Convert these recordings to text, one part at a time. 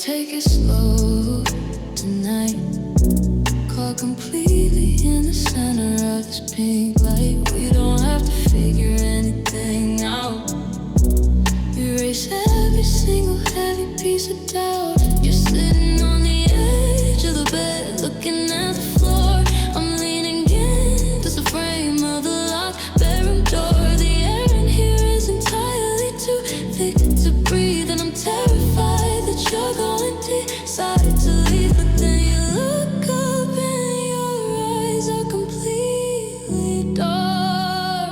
take it slow tonight. Caught completely in the center of this pink light. We don't have to figure anything out. Erase every single heavy piece of doubt. You're sitting on the edge of the bed, looking at the floor. I'm leaning against the frame of the locked bedroom door. The air in here is entirely too thick to breathe, and I'm terrified that you're going to decide to leave. But then you look up and your eyes are completely dark,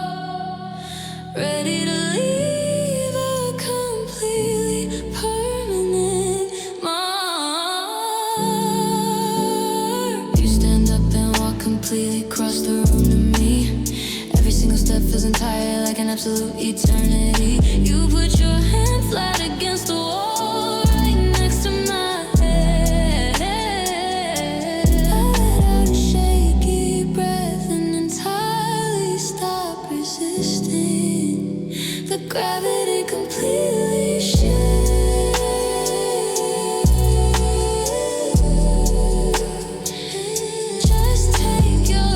ready to leave a completely permanent mark. You stand up and walk completely across the room to me. Every single step feels entire, like an absolute eternity. You put your hand flat against the wall, right next to my head. I let out a shaky breath and entirely stop resisting. The gravity completely shifts. Just take your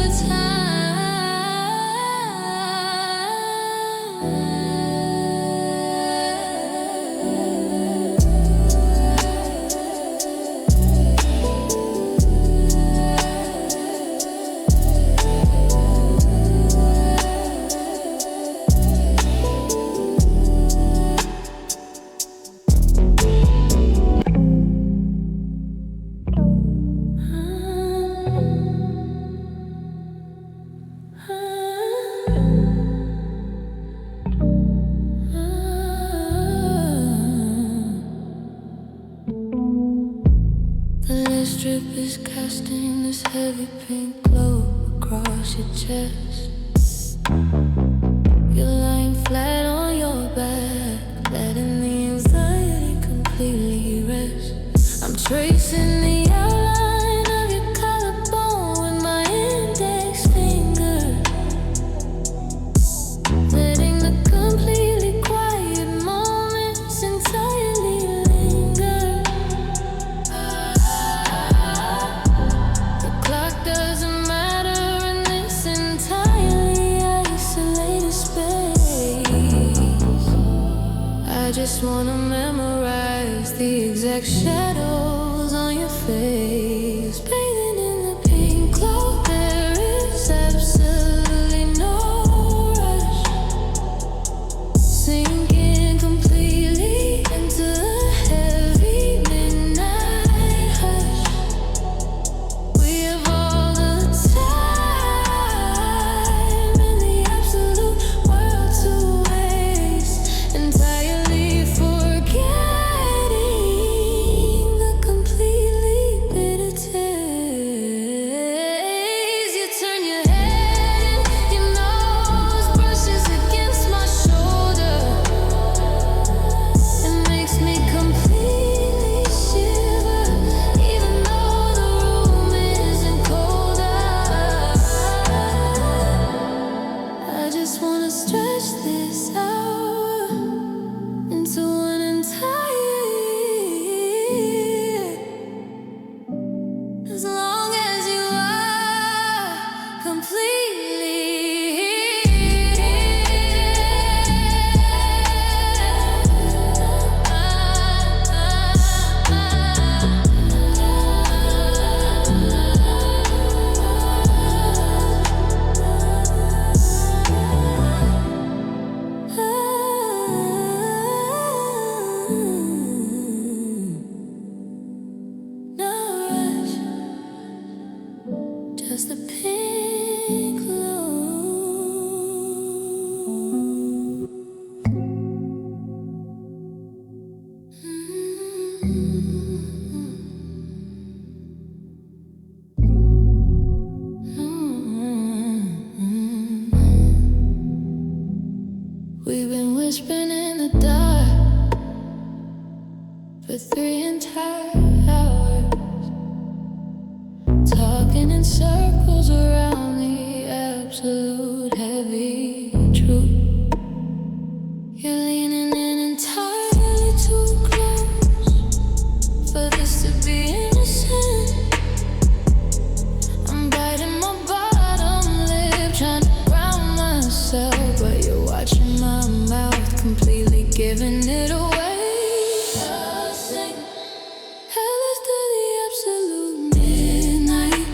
The lip strip is casting this heavy pink glow across your chest. You're lying flat on your back, letting the anxiety completely rest. I'm tracing the outline of your collarbone with my index finger, letting the completely quiet moments entirely linger. The clock doesn't matter in this entirely isolated space. I just wanna memorize the exact shadows on your face. Bathing in the pink glow, there is absolutely no rush. Sinking completely into the heavy midnight hush. We have all the time in the absolute world to waste, entirely forgetting the completely bitter taste. You turn your head and your nose brushes against my shoulder. It makes me completely shiver, even though the room isn't colder. I just wanna stretch this out into an entire year. As long as you are completely no rush, just a pink glow. We've been whispering in the dark for 3 entire hours, talking in circles around the absolute heavy truth. You're leaning in entirely too close for Hell is to the absolute midnight.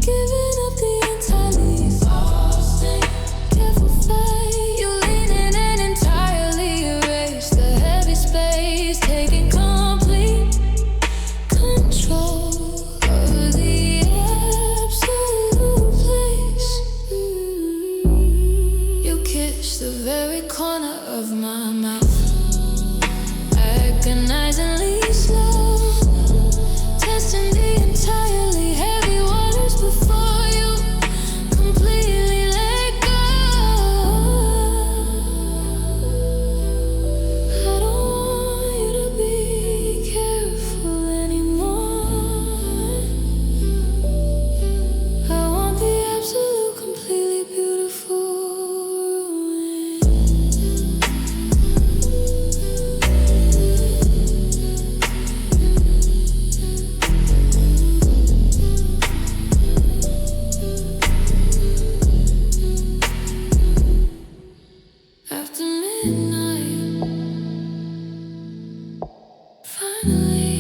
Giving up the entirely exhausting. Careful fight, you lean in and entirely erase the heavy space, taking complete control over the absolute place. You kiss the very corner of my mouth, agonizingly slow, testing the entirely heavy waters before you completely let go. I don't want you to be careful anymore. I want the absolute, completely beautiful ruin. After midnight, finally.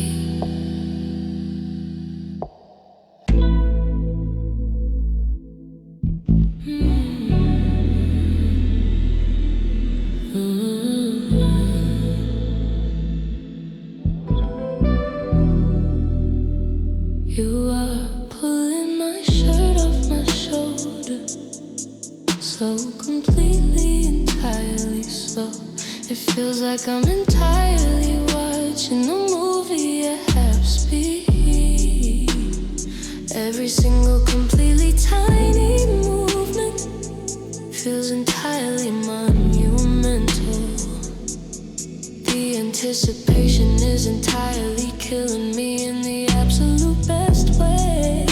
You are pulling my shirt off my shoulder, so completely, entirely so. It feels like I'm entirely watching a movie at half speed. Every single completely tiny movement feels entirely monumental. The anticipation is entirely killing me in the absolute best way.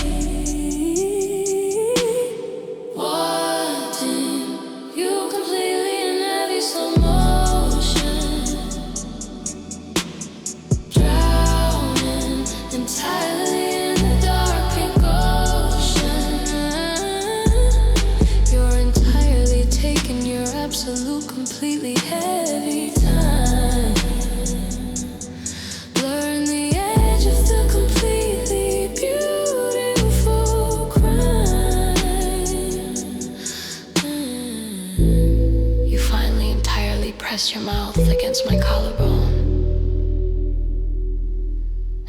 Wanting you completely in heavy slow motion, drowning entirely in the dark pink ocean. You're entirely taking your absolute, completely heavy time, blurring the edge of the completely beautiful crime. You finally entirely press your mouth against my collarbone,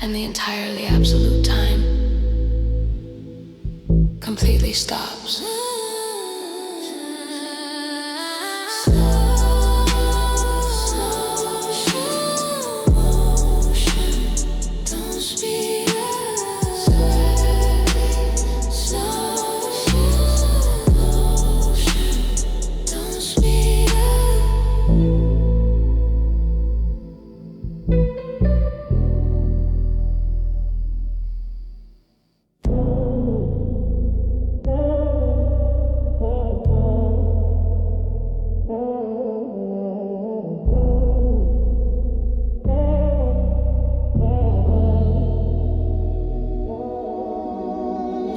and the entirely absolute time completely stops. Don't speed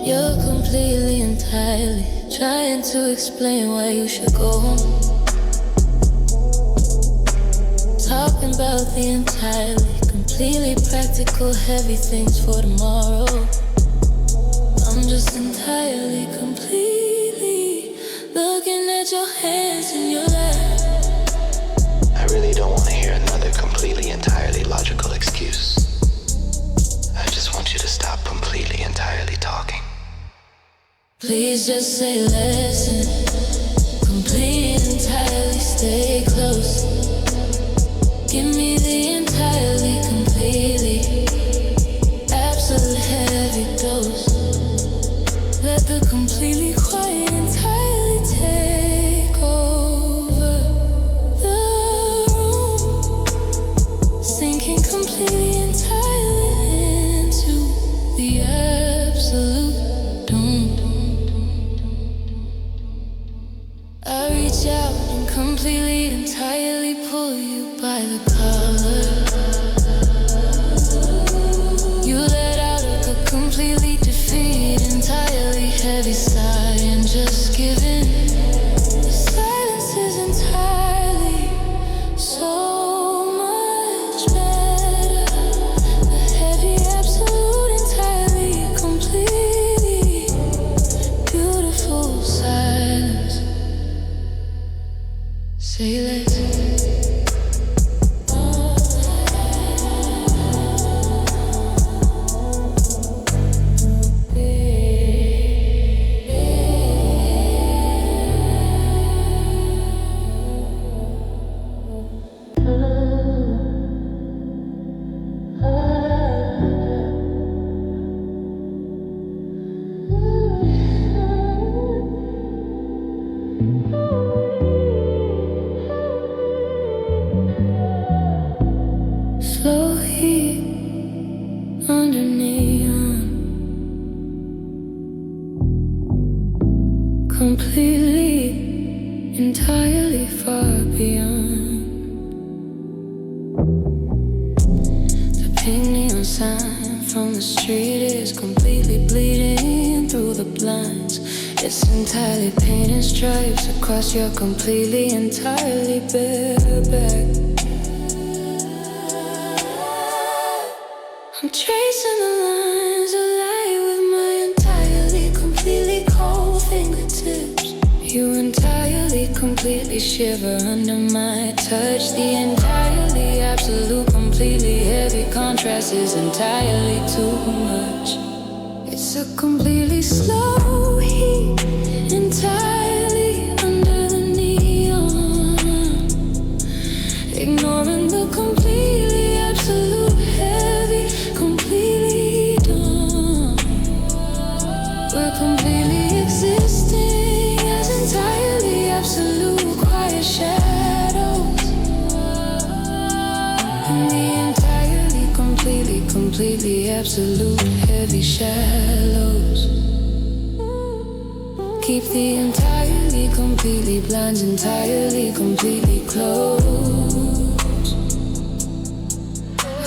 You're completely, entirely trying to explain why you should go home. Talking about the entirely, completely practical, heavy things for tomorrow. I'm just entirely, completely looking at your hands in your lap. I really don't want to hear another completely, entirely logical excuse. I just want you to stop completely, entirely talking. Please just say listen. Complete, entirely stay close. Give me the entirely, completely absolute heavy dose. Let the completely quiet entirely take over the room, sinking completely entirely into the absolute doom. I reach out and completely entirely pull you by the collar. You let out a completely defeat, entirely heavy sigh, and just give in. The silence is entirely so much better. time from the street is completely bleeding through the blinds. It's entirely pain and stripes across your completely, entirely bare back. I'm tracing the lines of light with my entirely, completely cold fingertips. You entirely, completely shiver under my touch. The entirely, absolute, completely heavy contrast is entirely too much. It's a completely slow heat, entirely under the neon, ignoring the completely, absolute, heavy, completely dawn. We're completely existing as entirely, absolute, quiet shadows. In the entirely, completely, completely, absolute, heavy shallows. Keep the entirely, completely blinds entirely, completely closed.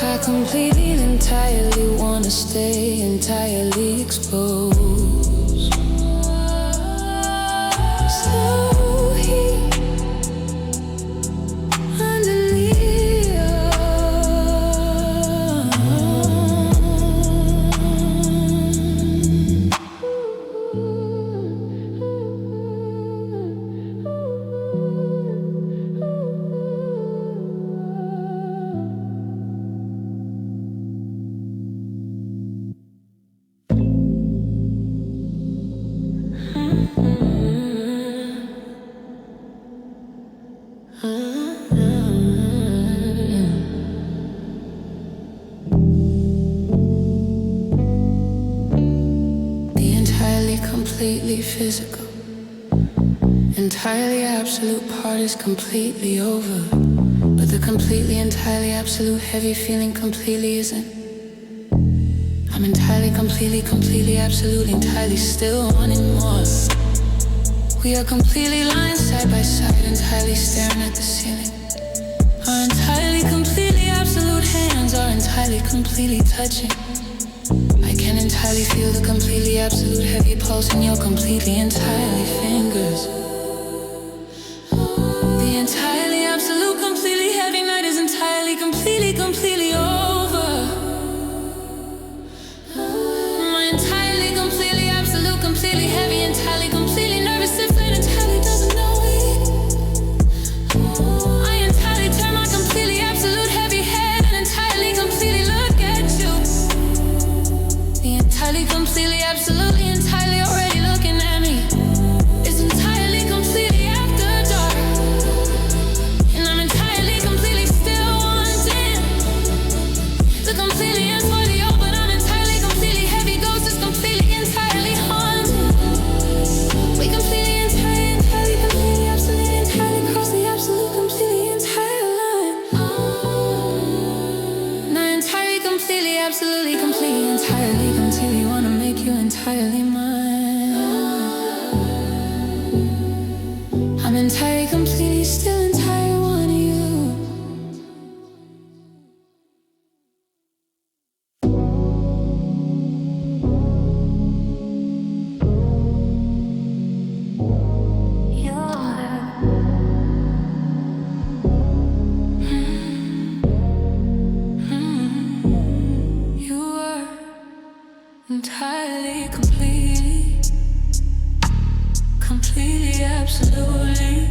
I completely and entirely wanna stay entirely exposed. Slow heat underneath. Completely physical, entirely absolute part is completely over, but the completely, entirely absolute heavy feeling completely isn't. I'm entirely, completely, completely absolute, entirely still wanting more. We are completely lying side by side, entirely staring at the ceiling. Our entirely, completely absolute hands are entirely, completely touching. I can entirely feel the completely absolute heavy pulse in your completely entirely fingers. The entirely absolute completely heavy night is entirely completely completely over. My entirely completely absolute completely heavy entirely completely nervous system entirely doesn't know it. I entirely turn my completely absolute heavy head and entirely completely look at you. Entirely, completely, absolutely, entirely already looking at me. It's entirely, completely after dark, and I'm entirely, completely still wanting. The completely is for the open. I'm entirely, completely heavy. Ghost is completely, entirely haunted. We completely, entirely, completely, absolutely, entirely cross the absolute, completely entire line. And I entirely, completely, absolutely, completely, entirely. Wanna make you entirely mine. I'm entirely, completely, still entire one of you. Entirely, completely, completely, absolutely,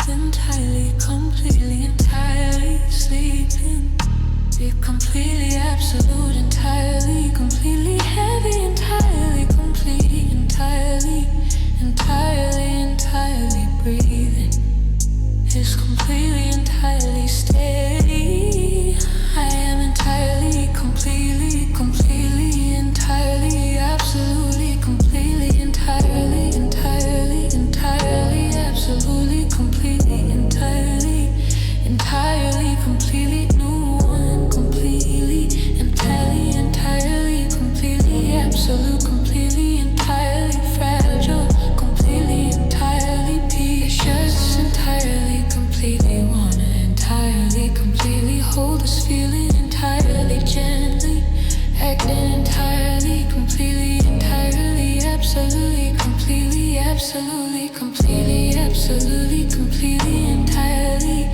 entirely, completely, entirely sleeping. Be completely, absolute, entirely, completely heavy, entirely, complete, entirely, entirely, entirely breathing. Is completely, entirely steady. I am entirely, completely, completely, entirely, absolutely, completely, entirely, entirely, entirely, absolutely, completely, entirely, entirely, completely, new one, completely. absolutely, completely, absolutely, completely, entirely.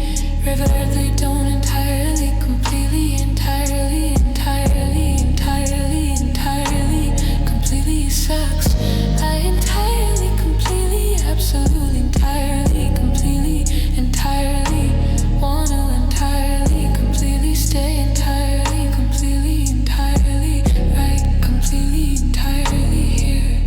River they don't entirely, completely, entirely, entirely, entirely, entirely, completely sucks. I entirely, completely, absolutely, entirely, completely, entirely, wanna entirely, completely stay entirely, completely, entirely, right, completely, entirely here.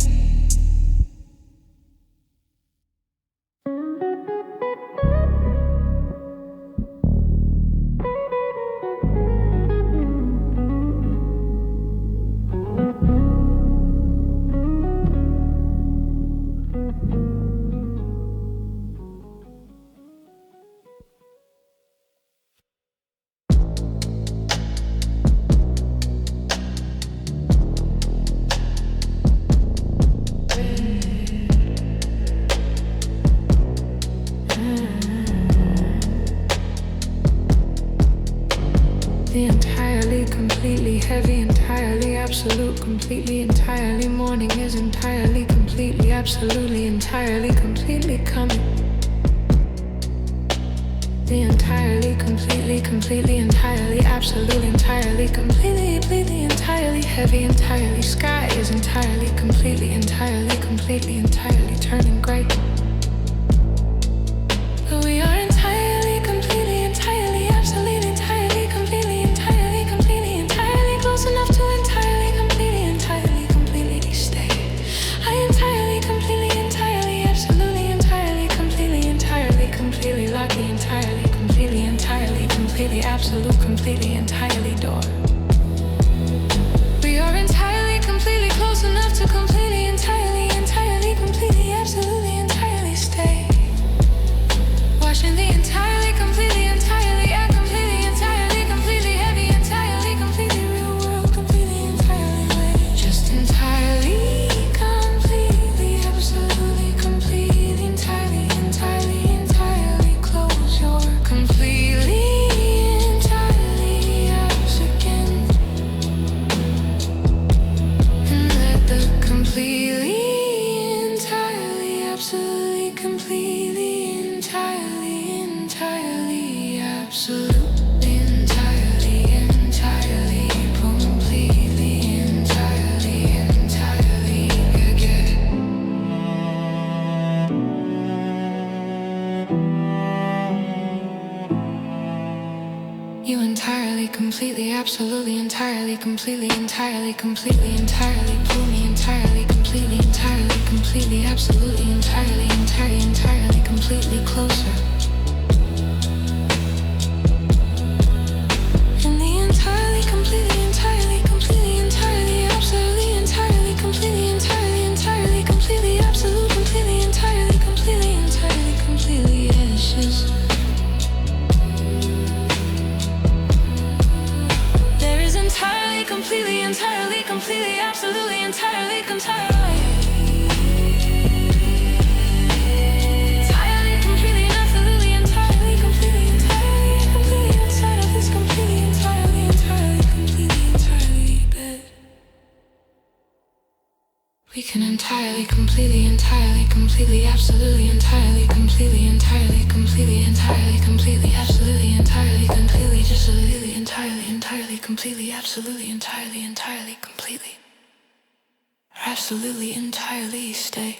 The entirely, completely heavy, entirely absolute, completely, entirely morning is entirely, completely, absolutely, entirely, completely coming. The entirely, completely, completely, entirely, absolute, entirely, completely, completely, entirely heavy, entirely sky is entirely, completely, entirely turning gray. But we are entirely, completely, entirely, absolutely, entirely, completely, entirely close enough to entirely, completely stay. I entirely, completely, entirely, absolutely, entirely, completely lucky, entirely, completely, absolute, completely, entirely door. We are entirely, completely close enough to completely, completely, absolutely, entirely stay. Watching the entirely, completely, yeah, completely heavy, entirely, completely real world, completely, entirely way. Just entirely, completely, absolutely, completely, entirely close your completely, entirely abs again. And let the completely, entirely, absolutely, completely, entirely, absolutely, entirely, completely, entirely, again. You entirely, completely, absolutely, entirely, completely, completely, pull me entirely, completely, absolutely, entirely, completely closer. And the entirely, completely, absolutely, completely, absolute, completely, ashes. There is entirely, completely, absolutely, entirely. We can entirely, completely, absolutely, completely, absolutely, just a really, entirely, completely, absolutely, completely, absolutely, entirely stay.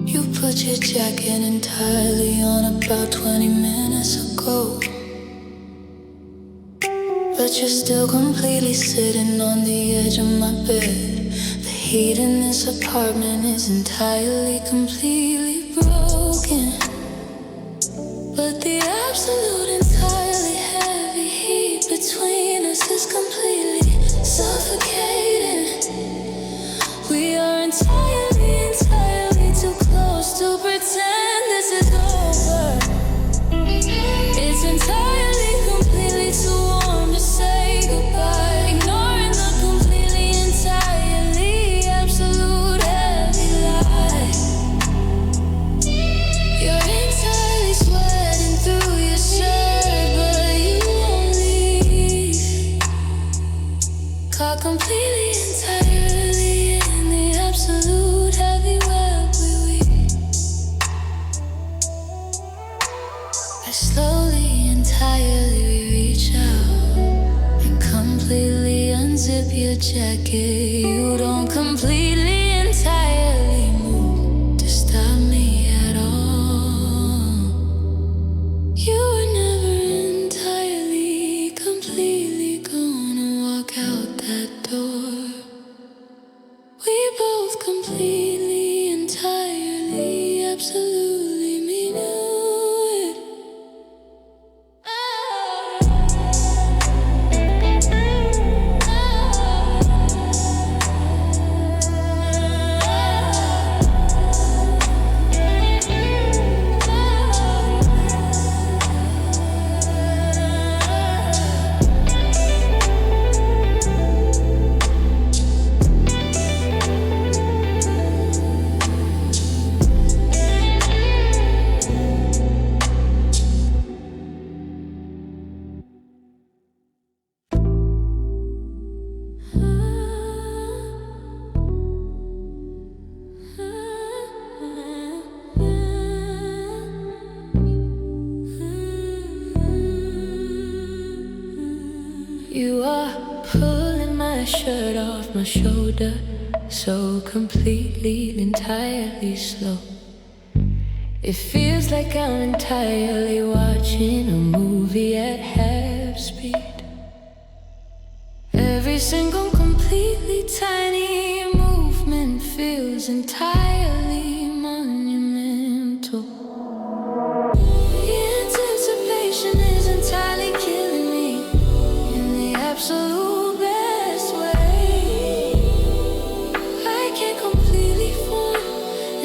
You put your jacket entirely on about 20 minutes ago, but you're still completely sitting on the edge of my bed, heat in this apartment is entirely, completely broken. But the absolute, entirely heavy heat between us is completely suffocating. We are entirely, entirely too close to pretend this is over. It's entirely, completely too warm to say goodbye. Ignoring the completely, entirely, absolute heavy lie. You're entirely sweating through your shirt, but you won't leave. Caught completely, entirely in the absolute heavy web we weave. I slowly, entirely reach out and completely unzip your jacket. You don't completely, entirely move to stop me at all. You were never entirely, completely gonna walk out that door. We both completely, entirely, absolutely mean it. You are pulling my shirt off my shoulder, so completely, entirely slow. It feels like I'm entirely watching a movie at half speed. Every single completely tiny movement feels entirely monumental. The anticipation is entirely killing me in the absolute best way. I can't completely form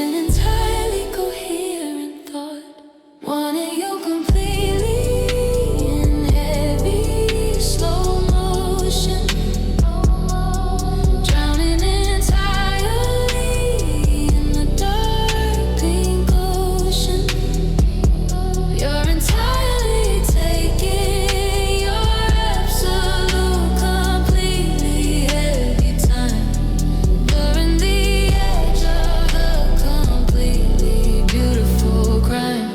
an entirely coherent thought. Wanted you completely in heavy slow motion, drowning entirely in the dark pink ocean. You're entirely taking your absolute, completely heavy time. During the edge of a completely beautiful crime.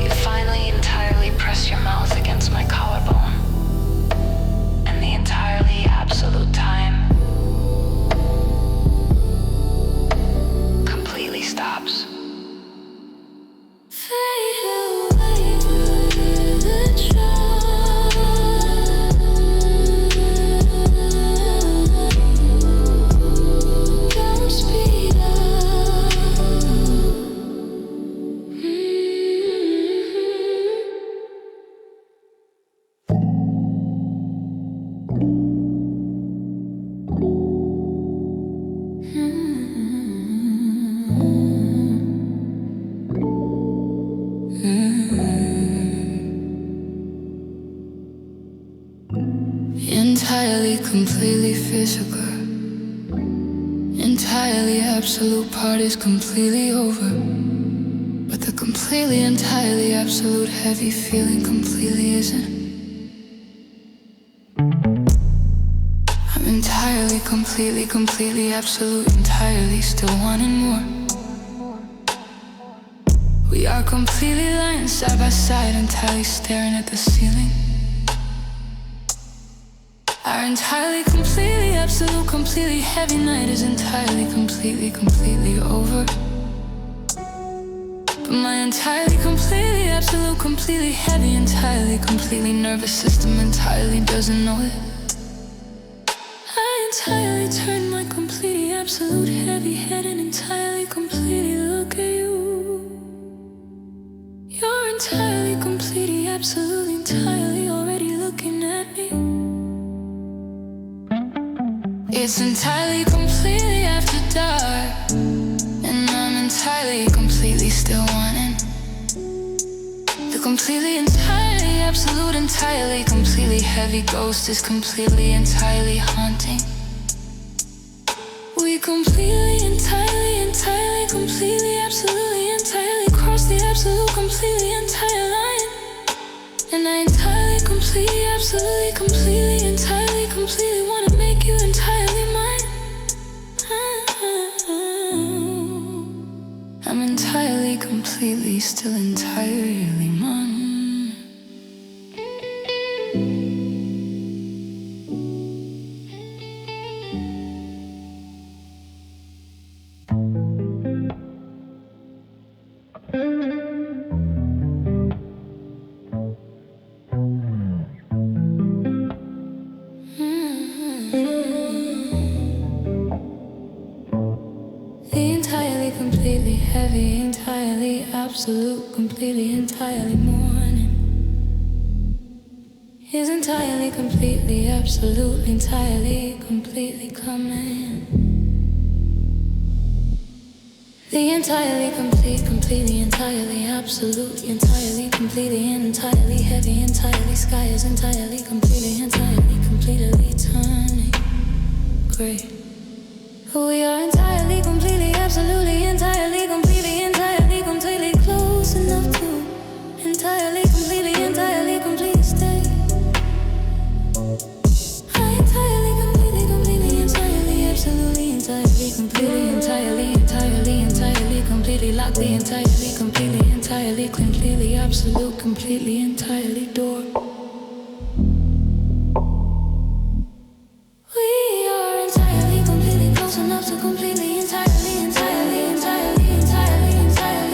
You finally entirely press your mouth against my collarbone, and the entirely absolute time completely stops. Fade away with the charm. Don't speed up. Entirely, completely physical. Entirely absolute part is completely over. But the completely, entirely absolute heavy feeling completely isn't. I'm entirely, completely, completely absolute, entirely still wanting more. We are completely lying side by side, entirely staring at the ceiling. Our entirely, completely, absolute, completely heavy night is entirely, completely, completely over. But my entirely, completely, absolute, completely heavy, entirely, completely nervous system entirely doesn't know it. entirely turn my completely absolute heavy head and entirely completely look at you. You're entirely completely absolutely entirely already looking at me. It's entirely completely after dark, and I'm entirely completely still wanting the completely entirely absolute entirely completely heavy ghost is completely entirely haunting. We completely entirely completely absolutely entirely cross the absolute completely entire line, and I entirely completely absolutely completely wanna make you entirely mine. I'm entirely completely still entirely mine. Completely heavy, entirely absolute, completely entirely morning is entirely completely absolute, entirely completely coming. The entirely complete, completely entirely absolute, entirely completely and entirely heavy, entirely sky is entirely completely completely turning gray. We are entirely, completely, absolutely, entirely, completely close enough to entirely, completely stay. I entirely, entirely, absolutely, entirely, completely lock the entirely, completely, absolute, completely, entirely door. Completely, entirely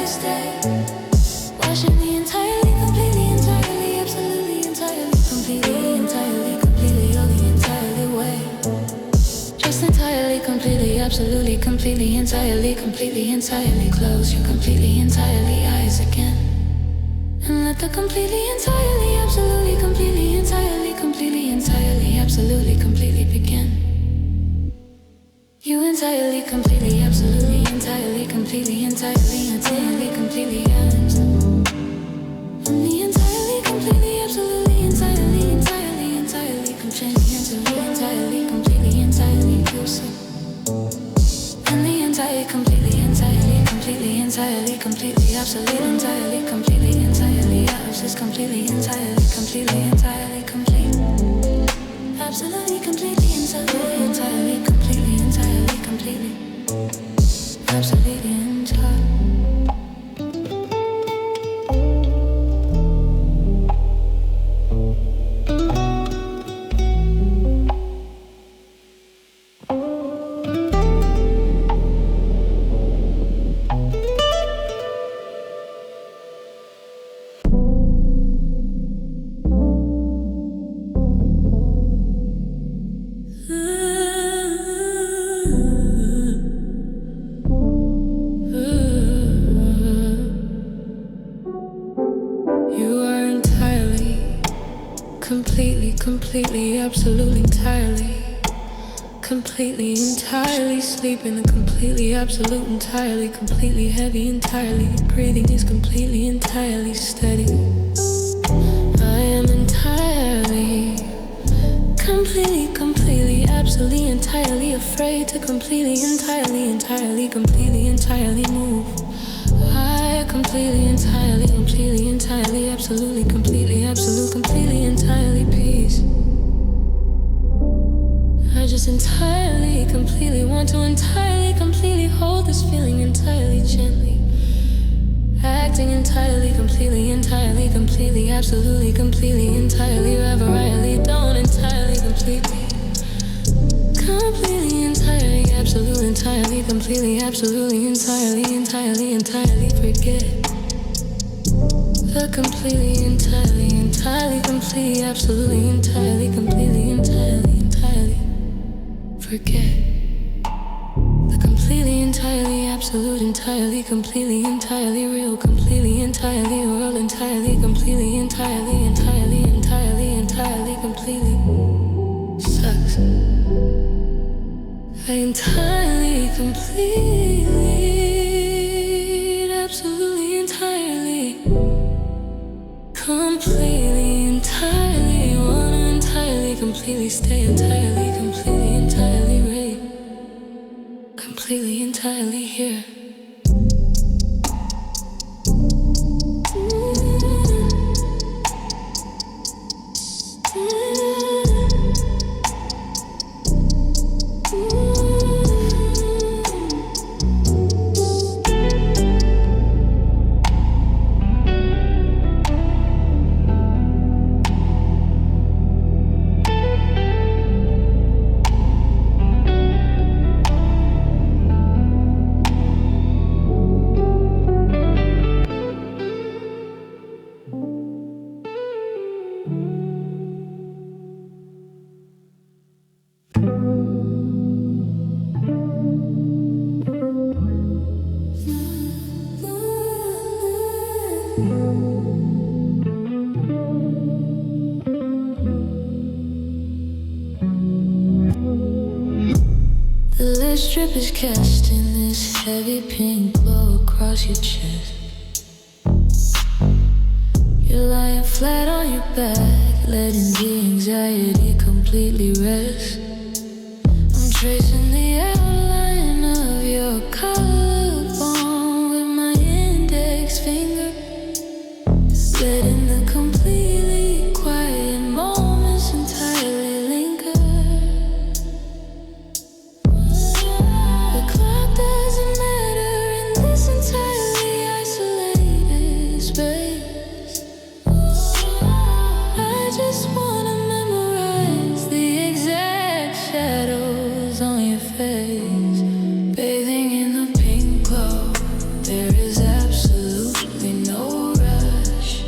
stay. Washing me entirely, completely, absolutely, completely, all the entirely way. Just entirely, absolutely, completely, close your completely, entirely eyes again. And let the completely, absolutely, absolutely, completely begin. You entirely, completely, absolutely, completely, completely ends. And me entirely, completely, absolutely, completely, entirely closer. And the entirely, completely, completely, absolutely, completely, ours is completely, entirely complete. Absolutely, completely, entirely, completely, absolutely entire. Completely, absolutely, entirely sleeping, completely, absolute, entirely, completely heavy, entirely breathing is completely, entirely steady. I am entirely, completely, absolutely, entirely afraid to completely, entirely move. I completely, entirely, absolutely, completely, entirely peace. I just entirely, completely want to entirely, completely hold this feeling entirely gently. Acting entirely, completely, absolutely, completely, entirely, wherever I lead, don't entirely, completely, absolutely, entirely, completely, absolutely, entirely forget. The completely, entirely, completely, absolutely, entirely, completely, entirely forget. The completely, entirely, absolute, entirely, completely, entirely real, completely, entirely world, entirely, completely, entirely, entirely, entirely, entirely, completely sucks. Entirely, complete, absolutely, entirely, completely, entirely, wanna entirely, completely stay entirely, completely, entirely right, completely, entirely here. The lit strip is casting this heavy pink glow across your chest. You're lying flat on your back, letting the anxiety completely rest. I'm tracing the outline of your collarbone with my index finger, letting the completely quiet moments entirely linger. The clock doesn't matter in this entirely isolated space. I just wanna memorize the exact shadows on your face, bathing in the pink glow. There is absolutely no rush,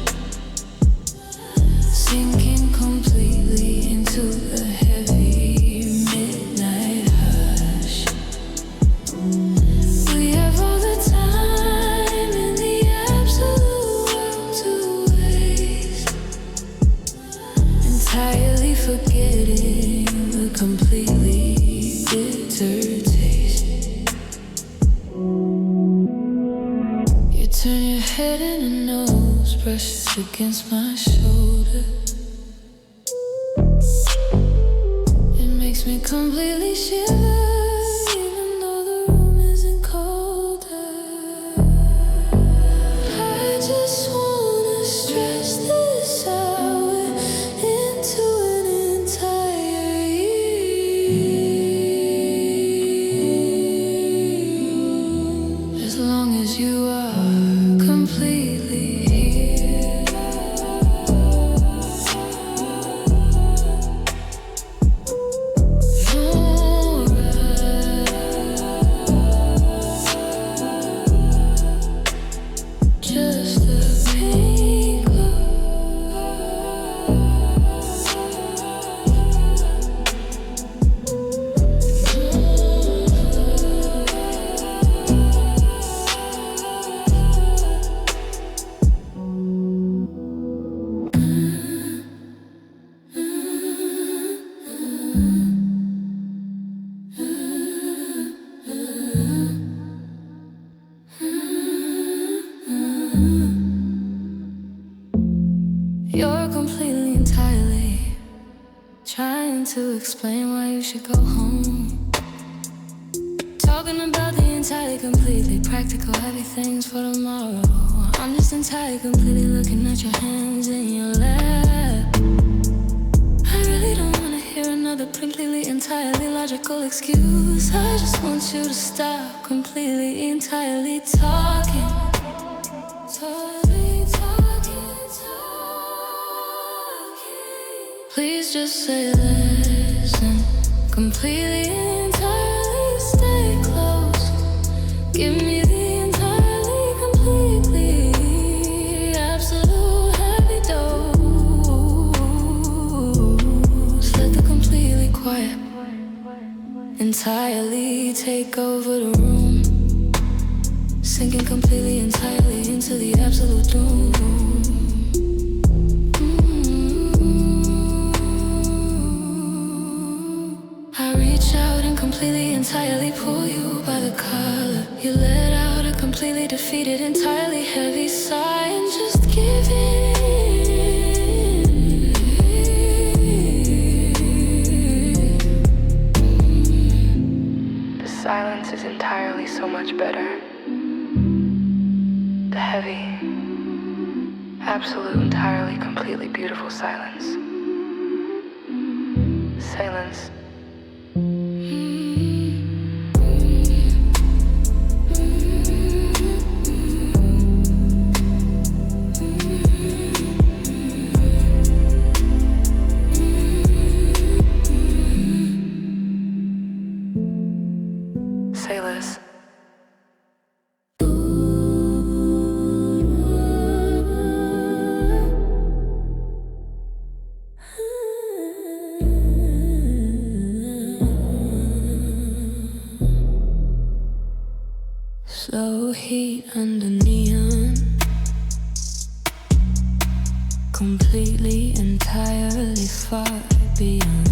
sinking completely into the heavy midnight hush. We have all the time in the absolute world to waste, entirely forgetting the completely bitter taste. You turn your head and a nose brushes against my shoulder. It makes me completely shiver, even though the room isn't colder. I just wanna stress this out, we're into an entire year, as long as you are completely here. No rush, just a pink glow. You're completely, entirely trying to explain why you should go home. Talking about the entirely, completely practical, heavy things for tomorrow. I'm just entirely, completely looking at your hands in your lap. I really don't wanna hear another completely, entirely logical excuse. I just want you to stop completely, entirely talking. Please just say listen, completely, entirely stay close. Give me the entirely, completely, absolute heavy dose. Let the completely quiet take over the room, sinking completely, entirely into the absolute doom. I reach out and completely, entirely pull you by the collar. You let out a completely defeated, entirely heavy sigh and just give in. The silence is entirely so much better. The heavy, absolute, entirely, completely beautiful silence. Silence. Sailors. Slow heat under neon, completely, entirely far beyond.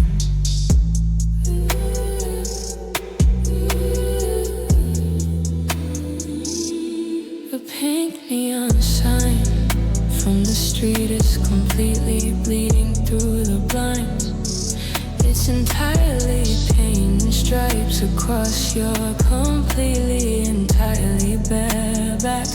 The pink neon sign from the street is completely bleeding through the blinds. It's entirely pain, stripes across your completely, entirely bare back.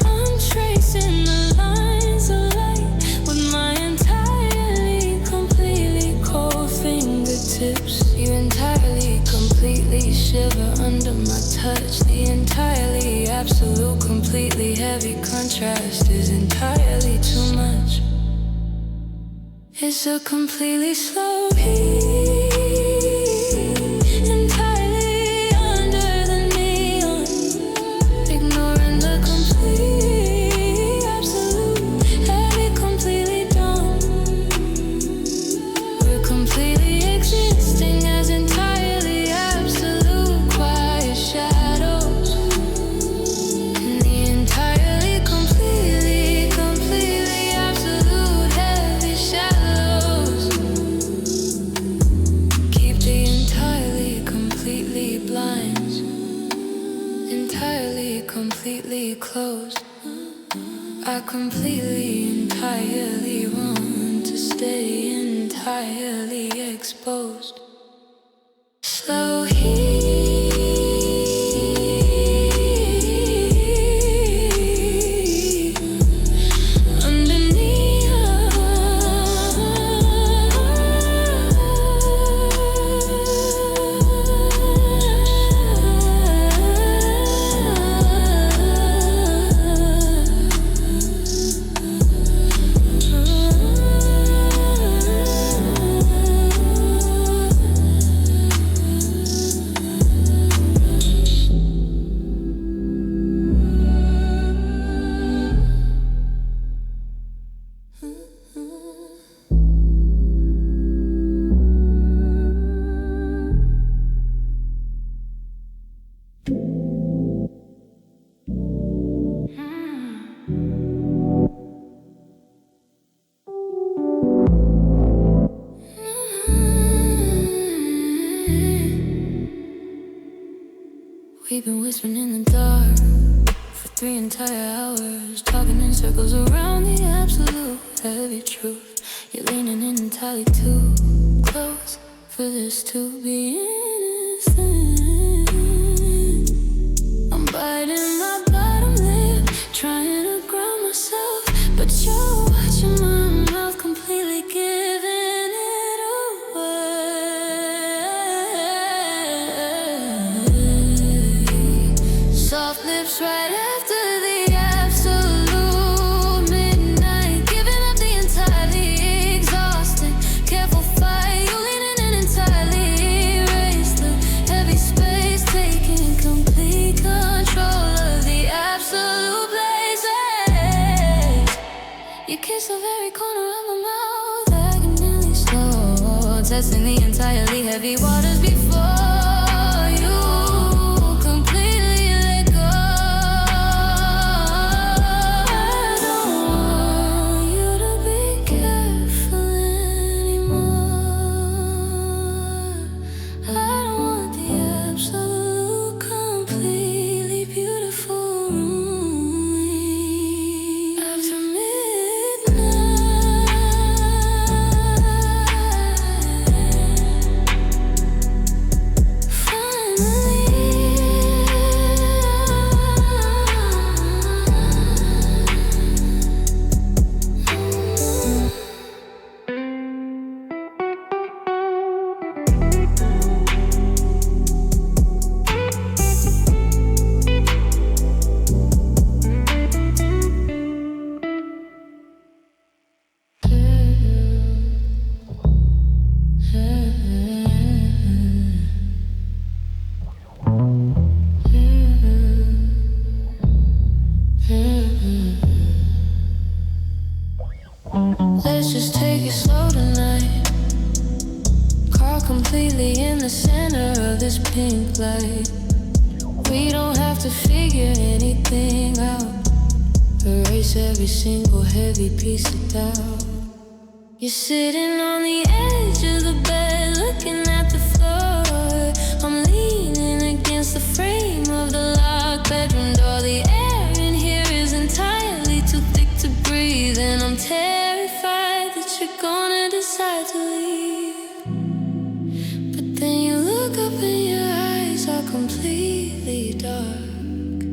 I'm tracing the lines of light with my entirely, completely cold fingertips. You entirely, completely shiver under my touch. The entirely, absolute, completely heavy contrast is entirely too much. It's a completely slow heat, entirely under the neon, ignoring the complete, absolute, heavy, completely dawn. We're completely existing as entirely absolute, quiet shadows. In the entirely, completely, completely absolute, heavy shadows. Keep the entirely, completely blinds, entirely, completely closed. I completely, entirely want to stay entirely exposed. Slow heat under neon, we've been whispering in the dark for 3 entire hours, talking in circles around the absolute heavy truth. You're leaning in entirely too close for this to be innocent. I'm biting my bottom lip, trying to ground myself, but you're watching my mouth, completely giving it away. Soft lips right after the absolute midnight, giving up the entirely exhausting, careful fight. You leaning in entirely erase the heavy space, taking complete control of the absolute blazes. You kiss the very corner of my mouth, agony slow, testing the entirely heavy waters before you. Let's just take it slow tonight. Caught completely in the center of this pink light. We don't have to figure anything out. Erase every single heavy piece of doubt. You're sitting on the edge of the bed, looking at the floor. I'm leaning against the frame of the locked bedroom door. The air in here is entirely too thick to breathe, and I'm terrified that you're gonna decide to leave. But then you look up and your eyes are completely dark,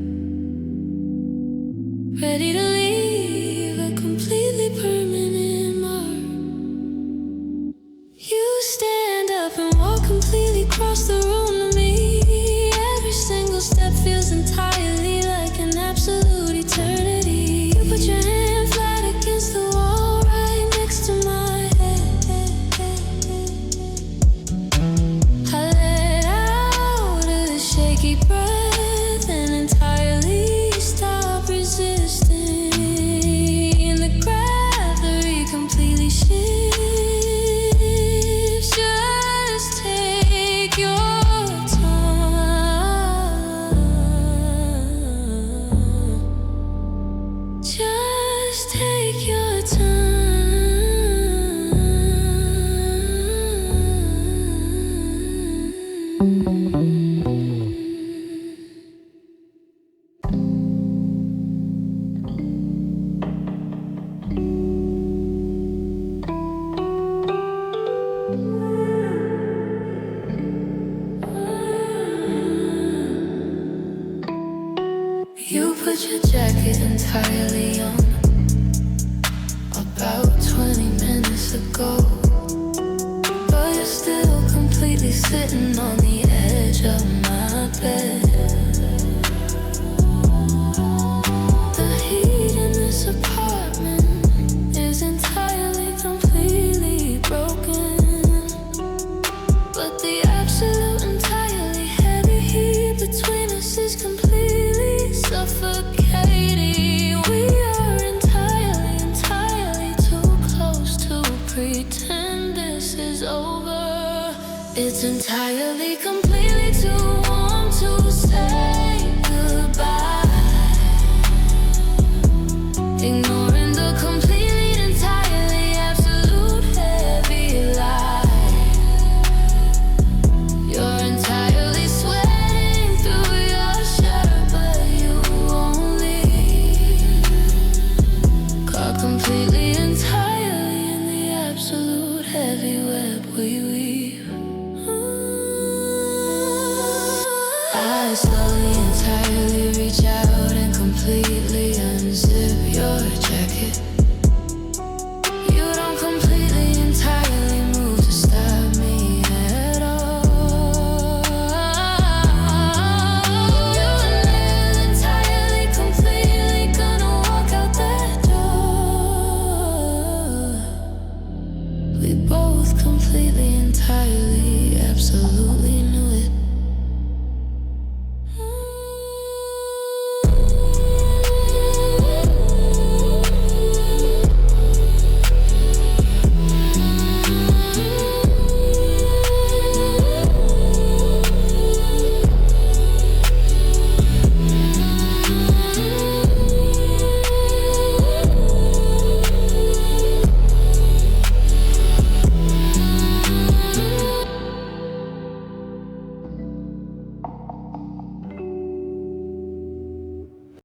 ready to leave a completely permanent mark. You stand up and walk completely across the room to me. Every single step feels entirely like an absolute eternity. You put your hand flat against the wall right next to my head. I let out a shaky breath and entirely stop resisting. The gravity completely shifts. Just take your time. Just take your You put your jacket entirely on about 20 minutes ago, but you're still completely sitting on the edge of my bed. The heat in this apartment is entirely, completely broken, but the absolute, entirely heavy heat between us is completely suffocating. We are entirely too close to pretend this is over. It's entirely, completely too warm to say goodbye. Ignoring the completely, entirely, absolute heavy lie. You're entirely sweating through your shirt, but you won't leave. Caught completely